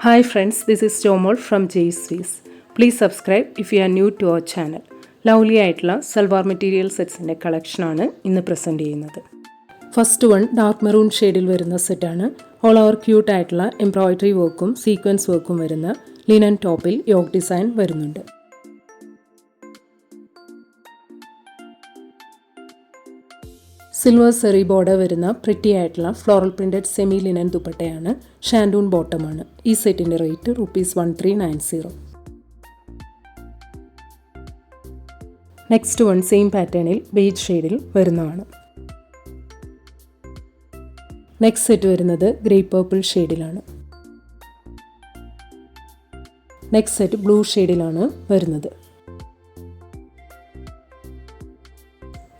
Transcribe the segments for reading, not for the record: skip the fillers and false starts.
Hi friends, this is Jomol from Jay's Sweets. Please subscribe if you are new to our channel. Lovely ആയിട്ടുള്ള salwar material സെറ്റ്സിൻ്റെ കളക്ഷനാണ് ഇന്ന് present ചെയ്യുന്നത്. First one dark maroon ഷെയ്ഡിൽ വരുന്ന സെറ്റാണ്. All over cute ആയിട്ടുള്ള embroidery വർക്കും sequence വർക്കും വരുന്ന ലിനൻ ടോപ്പിൽ യോക്ക് ഡിസൈൻ വരുന്നുണ്ട്. സിൽവർ സെറി ബോർഡർ വരുന്ന പ്രിറ്റി ആയിട്ടുള്ള ഫ്ലോറൽ പ്രിൻറ്റഡ് സെമി ലിനൻ ദുപ്പട്ടയാണ്. ഷാൻഡൂൺ ബോട്ടമാണ്. ഈ സെറ്റിൻ്റെ റേറ്റ് ₹1390. നെക്സ്റ്റ് വൺ സെയിം പാറ്റേണിൽ ബേജ് ഷെയ്ഡിൽ വരുന്നതാണ്. നെക്സ്റ്റ് സെറ്റ് വരുന്നത് ഗ്രേ പർപ്പിൾ ഷെയ്ഡിലാണ്. നെക്സ്റ്റ് സെറ്റ് ബ്ലൂ ഷെയ്ഡിലാണ് വരുന്നത്.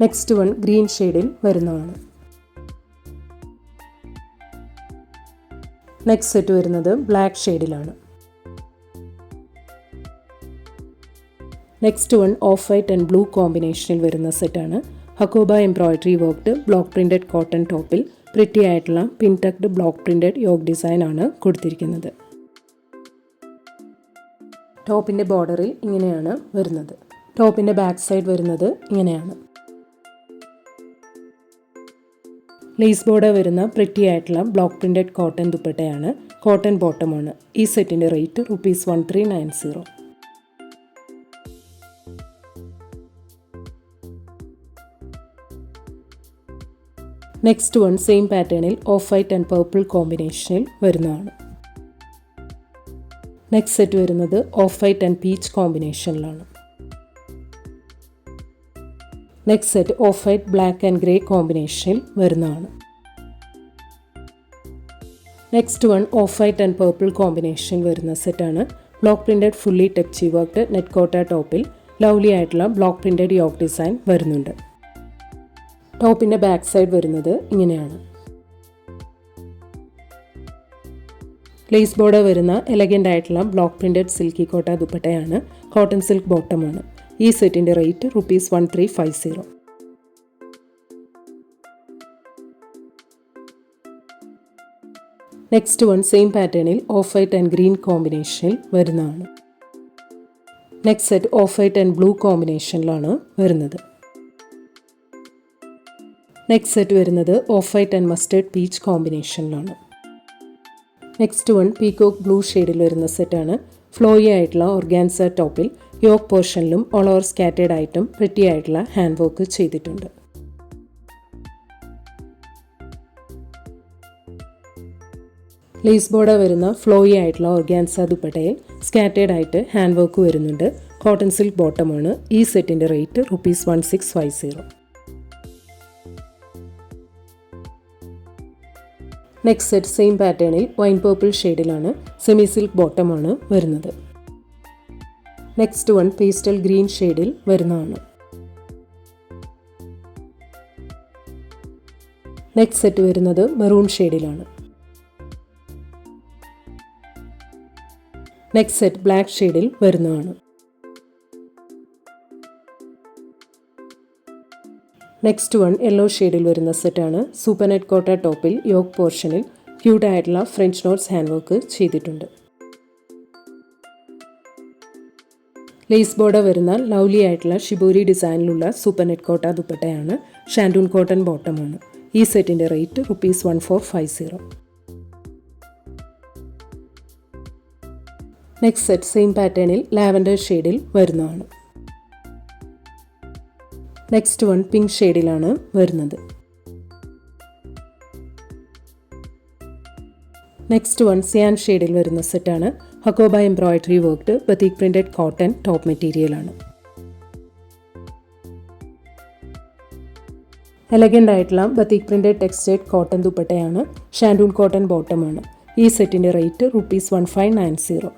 നെക്സ്റ്റ് വൺ ഗ്രീൻ ഷെയ്ഡിൽ വരുന്നതാണ്. നെക്സ്റ്റ് സെറ്റ് വരുന്നത് ബ്ലാക്ക് ഷെയ്ഡിലാണ്. Next one off white and blue കോമ്പിനേഷനിൽ വരുന്ന സെറ്റാണ്. Hakoba embroidery worked block printed cotton ടോപ്പിൽ പ്രിറ്റി ആയിട്ടുള്ള pin tucked block printed yoke design ആണ് കൊടുത്തിരിക്കുന്നത്. ടോപ്പിൻ്റെ ബോർഡറിൽ ഇങ്ങനെയാണ് വരുന്നത്. ടോപ്പിൻ്റെ ബാക്ക് സൈഡ് വരുന്നത് ഇങ്ങനെയാണ്. ലേസ് ബോർഡർ വരുന്ന പ്രിറ്റി ആയിട്ടുള്ള ബ്ലോക്ക് പ്രിൻറ്റഡ് കോട്ടൺ ദുപ്പട്ടയാണ്. കോട്ടൺ ബോട്ടമാണ്. ഈ സെറ്റിൻ്റെ റേറ്റ് ₹1390. നെക്സ്റ്റ് വൺ സെയിം പാറ്റേണിൽ ഓഫ് വൈറ്റ് ആൻഡ് പർപ്പിൾ കോമ്പിനേഷനിൽ വരുന്നതാണ്. നെക്സ്റ്റ് സെറ്റ് വരുന്നത് ഓഫ് വൈറ്റ് ആൻഡ് പീച്ച് കോമ്പിനേഷനിലാണ്. Next set off white black and grey കോമ്പിനേഷനിൽ വരുന്നതാണ്. Next one off white and purple കോമ്പിനേഷനിൽ വരുന്ന സെറ്റാണ്. Block printed fully touch worked net Kota ടോപ്പിൽ ലവ്ലി ആയിട്ടുള്ള ബ്ലോക്ക് പ്രിൻറ്റഡ് യോക്ക് ഡിസൈൻ വരുന്നുണ്ട്. ടോപ്പിൻ്റെ ബാക്ക് സൈഡ് വരുന്നത് ഇങ്ങനെയാണ്. ലേസ് ബോർഡർ വരുന്ന എലഗൻ്റ് ആയിട്ടുള്ള ബ്ലോക്ക് പ്രിൻറ്റഡ് സിൽക്കി കോട്ട ദുപ്പട്ടയാണ്. കോട്ടൺ സിൽക്ക് ബോട്ടമാണ്. ഈ സെറ്റിൻ്റെ റേറ്റ് ₹1350. നെക്സ്റ്റ് വൺ സെയിം പാറ്റേണിൽ ഓഫ് വൈറ്റ് ആൻഡ് ഗ്രീൻ കോമ്പിനേഷനിൽ വരുന്നതാണ്. Next set off white and blue കോമ്പിനേഷനിലാണ് വരുന്നത്. നെക്സ്റ്റ് സെറ്റ് വരുന്നത് off white and mustard peach കോമ്പിനേഷനിലാണ്. നെക്സ്റ്റ് വൺ പീകോക്ക് ബ്ലൂ ഷെയ്ഡിൽ വരുന്ന സെറ്റാണ്. ഫ്ലോയി ആയിട്ടുള്ള ഓർഗാൻസ ടോപ്പിൽ യോക്ക് പോർഷനിലും ഓൾ ഓവർ സ്കാറ്റേഡ് ആയിട്ടും പ്രിറ്റി ആയിട്ടുള്ള ഹാൻഡ് വർക്ക് ചെയ്തിട്ടുണ്ട്. ലേസ് ബോർഡർ വരുന്ന ഫ്ലോയി ആയിട്ടുള്ള ഓർഗാൻസ ദുപ്പട്ടയിൽ സ്കാറ്റേഡ് ആയിട്ട് ഹാൻഡ് വർക്ക് വരുന്നുണ്ട്. കോട്ടൺ സിൽക്ക് ബോട്ടമാണ്. ഈ സെറ്റിൻ്റെ റേറ്റ് ₹1650. നെക്സ്റ്റ് സെറ്റ് സെയിം പാറ്റേണിൽ വൈൻ പർപ്പിൾ ഷെയ്ഡിലാണ്. സെമി സിൽക്ക് ബോട്ടമാണ് വരുന്നത്. നെക്സ്റ്റ് വൺ പേസ്റ്റൽ ഗ്രീൻ ഷെയ്ഡിൽ വരുന്നതാണ്. നെക്സ്റ്റ് സെറ്റ് വരുന്നത് മെറൂൺ ഷെയ്ഡിലാണ്. നെക്സ്റ്റ് സെറ്റ് ബ്ലാക്ക് ഷെയ്ഡിൽ വരുന്നതാണ്. നെക്സ്റ്റ് വൺ യെല്ലോ ഷെയ്ഡിൽ വരുന്ന സെറ്റാണ്. സൂപ്പർ നെറ്റ് കോട്ട ടോപ്പിൽ യോക്ക് പോർഷനിൽ ക്യൂട്ട് ആയിട്ടുള്ള ഫ്രഞ്ച് നോട്ട്സ് ഹാൻഡ് വർക്ക് ചെയ്തിട്ടുണ്ട്. ലേസ് ബോർഡർ വരുന്ന ലവ്ലി ആയിട്ടുള്ള ഷിബോരി ഡിസൈനിലുള്ള സൂപ്പർ നെറ്റ് കോട്ട ദുപ്പട്ടയാണ്. ഷാൻഡൂൺ കോട്ടൺ ബോട്ടമാണ്. ഈ സെറ്റിൻ്റെ റേറ്റ് ₹1450. നെക്സ്റ്റ് സെറ്റ് സെയിം പാറ്റേണിൽ ലാവൻഡർ ഷെയ്ഡിൽ വരുന്നതാണ്. നെക്സ്റ്റ് വൺ പിങ്ക് ഷെയ്ഡിലാണ് വരുന്നത്. നെക്സ്റ്റ് വൺ സിയാൻ ഷെയ്ഡിൽ വരുന്ന സെറ്റാണ്. Hakoba embroidery worked batik printed cotton top മെറ്റീരിയലാണ്. എലഗൻ്റ് ആയിട്ടുള്ള ബതീക് പ്രിൻറ്റഡ് ടെക്സ്റ്റൈഡ് കോട്ടൺ ദുപ്പട്ടയാണ്. ഷാൻഡൂൺ കോട്ടൺ ബോട്ടമാണ്. ഈ സെറ്റിൻ്റെ റേറ്റ് ₹1590.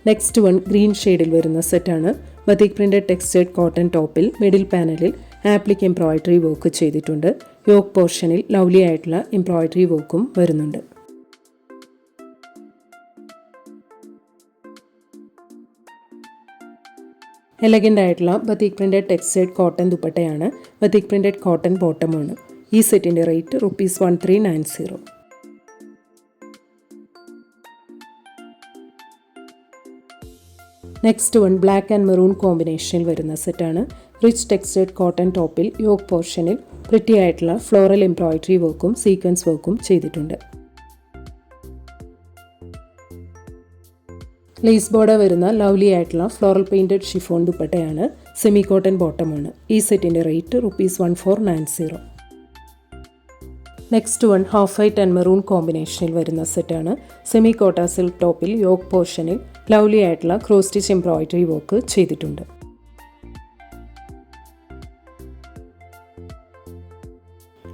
നെക്സ്റ്റ് വൺ ഗ്രീൻ ഷെയ്ഡിൽ വരുന്ന സെറ്റാണ്. ബതീക് പ്രിൻറ്റഡ് ടെക്സ്റ്റൈഡ് കോട്ടൺ ടോപ്പിൽ മിഡിൽ പാനലിൽ ആപ്ലിക് എംബ്രോയിഡറി വർക്ക് ചെയ്തിട്ടുണ്ട്. യോക്ക് പോർഷനിൽ ലവ്ലി ആയിട്ടുള്ള എംബ്രോയിഡറി വർക്കും വരുന്നുണ്ട്. എലഗൻ്റ് ആയിട്ടുള്ള ബതീക് പ്രിൻറ്റഡ് ടെക്സ്റ്റൈഡ് കോട്ടൺ ദുപ്പട്ടയാണ്. ബതീക് പ്രിൻറ്റഡ് കോട്ടൺ ബോട്ടമാണ്. ഈ സെറ്റിൻ്റെ rate ₹1390. Next one black and maroon കോമ്പിനേഷനിൽ വരുന്ന സെറ്റാണ്. റിച്ച് ടെക്സ്റ്റേർഡ് കോട്ടൺ ടോപ്പിൽ യോക്ക് പോർഷനിൽ പ്രിറ്റി ആയിട്ടുള്ള ഫ്ലോറൽ എംബ്രോയിഡറി വർക്കും സീക്വൻസ് വർക്കും ചെയ്തിട്ടുണ്ട്. ലേസ് ബോർഡർ വരുന്ന ലവ്ലി ആയിട്ടുള്ള ഫ്ലോറൽ പെയിൻറ്റഡ് ഷിഫോൺ ദുപ്പട്ടയാണ്. സെമി കോട്ടൺ ബോട്ടമാണ്. ഈ സെറ്റിൻ്റെ rate ₹1490. Next one half white and maroon കോമ്പിനേഷനിൽ വരുന്ന സെറ്റാണ്. സെമി കോട്ട സിൽക്ക് ടോപ്പിൽ യോക്ക് പോർഷനിൽ ലവ്ലി ആയിട്ടുള്ള ക്രോസ് സ്റ്റിച്ച് എംബ്രോയിഡറി വർക്ക് ചെയ്തിട്ടുണ്ട്.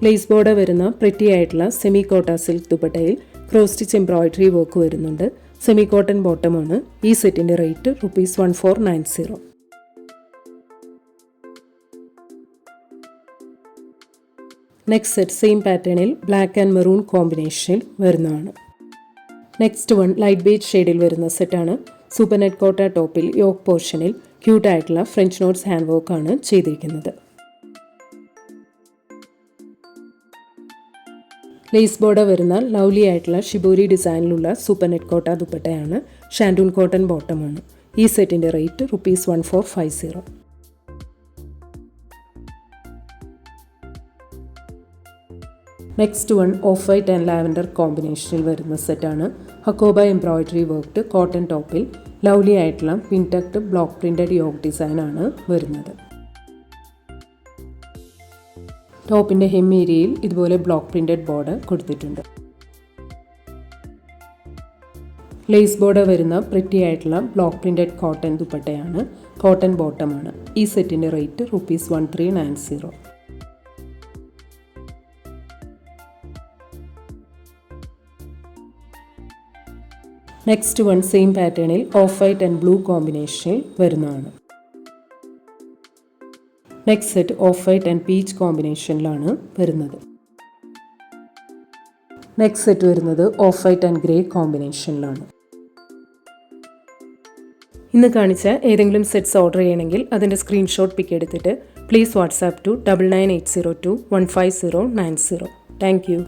ലേസ് ബോർഡർ വരുന്ന പ്രിറ്റി ആയിട്ടുള്ള സെമി കോട്ട സിൽക്ക് ദുപ്പട്ടയിൽ ക്രോസ് സ്റ്റിച്ച് എംബ്രോയിഡറി വർക്ക് വരുന്നുണ്ട്. സെമി കോട്ടൺ ബോട്ടമാണ്. ഈ സെറ്റിൻ്റെ റേറ്റ് ₹1490. നെക്സ്റ്റ് സെറ്റ് സെയിം പാറ്റേണിൽ ബ്ലാക്ക് ആൻഡ് മെറൂൺ കോമ്പിനേഷനിൽ വരുന്നതാണ്. നെക്സ്റ്റ് വൺ ലൈറ്റ് ബേജ് ഷെയ്ഡിൽ വരുന്ന സെറ്റാണ്. സൂപ്പർ നെറ്റ് കോട്ട ടോപ്പിൽ യോക്ക് പോർഷനിൽ ക്യൂട്ടായിട്ടുള്ള ഫ്രഞ്ച് നോട്ട്സ് ഹാൻഡ് വർക്കാണ് ചെയ്തിരിക്കുന്നത്. ലേസ് ബോർഡർ വരുന്ന ലവ്ലി ആയിട്ടുള്ള ഷിബോരി ഡിസൈനിലുള്ള സൂപ്പർ നെറ്റ് കോട്ട ദുപ്പട്ടയാണ്. ഷാൻഡൂൺ കോട്ടൺ ബോട്ടമാണ്. ഈ സെറ്റിൻ്റെ rate ₹1450. Next one off white and lavender കോമ്പിനേഷനിൽ വരുന്ന സെറ്റാണ്. ഹക്കോബ എംബ്രോയിഡറി വർക്ക്ഡ് കോട്ടൺ ടോപ്പിൽ ലവ്ലി ആയിട്ടുള്ള പിൻടക്ട് ബ്ലോക്ക് പ്രിൻറ്റഡ് യോക്ക് ഡിസൈനാണ് വരുന്നത്. ടോപ്പിൻ്റെ ഹെം ഏരിയയിൽ ഇതുപോലെ ബ്ലോക്ക് പ്രിൻറ്റഡ് ബോർഡർ കൊടുത്തിട്ടുണ്ട്. ലേസ് ബോർഡർ വരുന്ന പ്രിറ്റി ആയിട്ടുള്ള ബ്ലോക്ക് പ്രിൻറ്റഡ് കോട്ടൺ ദുപ്പട്ടയാണ്. കോട്ടൺ ബോട്ടമാണ്. ഈ സെറ്റിൻ്റെ റേറ്റ് ₹1390. നെക്സ്റ്റ് വൺ സെയിം പാറ്റേണിൽ ഓഫ് വൈറ്റ് ആൻഡ് ബ്ലൂ കോമ്പിനേഷനിൽ വരുന്നതാണ്. Next set off white and peach കോമ്പിനേഷനിലാണ് വരുന്നത്. നെക്സ്റ്റ് സെറ്റ് വരുന്നത് ഓഫ് വൈറ്റ് ആൻഡ് ഗ്രേ കോമ്പിനേഷനിലാണ്. ഇന്ന് കാണിച്ച ഏതെങ്കിലും സെറ്റ്സ് ഓർഡർ ചെയ്യണമെങ്കിൽ അതിൻ്റെ സ്ക്രീൻഷോട്ട് പിക്ക് എടുത്തിട്ട് please WhatsApp to 9980215090. Thank U.